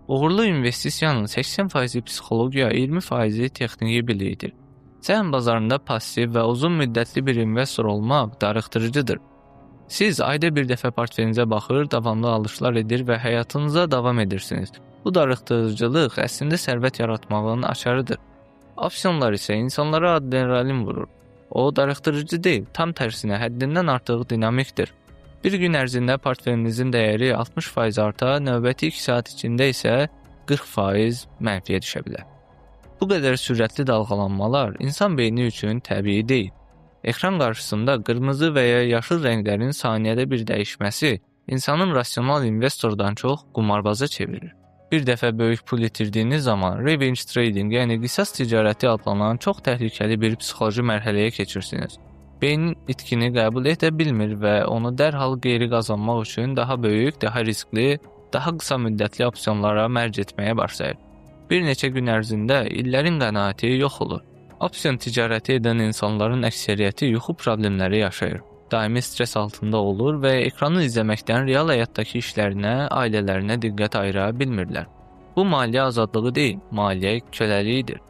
Uğurlu investisiyanın 80% psixologiya, 20% texniki biliyidir. Səhm bazarında passiv və uzun müddətli bir investor olmaq darıxdırıcıdır. Siz ayda bir dəfə portfelinizə baxır, davamlı alışlar edir və həyatınıza davam edirsiniz. Bu darıxdırıcılıq əslində sərvət yaratmağın açarıdır. Opsiyonlar isə insanlara adrenalin vurur. O darıxdırıcı deyil, tam tərsinə həddindən artıq dinamikdir. Bir gün ərzində portfelinizin dəyəri 60% arta, növbəti 2 saat içində isə 40% mənfiyə düşə bilər. Bu qədər sürətli dalğalanmalar insan beyni üçün təbii deyil. Ekran qarşısında qırmızı və ya yaşıl rənglərin saniyədə bir dəyişməsi insanın rasional investordan çox qumarbaza çevirir. Bir dəfə böyük pul itirdiyiniz zaman revenge trading, yəni qisas ticarəti adlanan çox təhlükəli bir psixoloji mərhələyə keçirsiniz. Beyin itkini qəbul edə bilmir və onu dərhal geri qazanmaq üçün daha böyük, daha riskli, daha qısa müddətli opsiyonlara mərc etməyə başlayır. Bir neçə gün ərzində illərin qənaəti yox olur. Opsiyon ticarəti edən insanların əksəriyyəti yuxu problemləri yaşayır. Daimi stres altında olur və ekranı izləməkdən real həyatdakı işlərinə, ailələrinə diqqət ayıra bilmirlər. Bu maliyyə azadlığı deyil, maliyyə köləliyidir.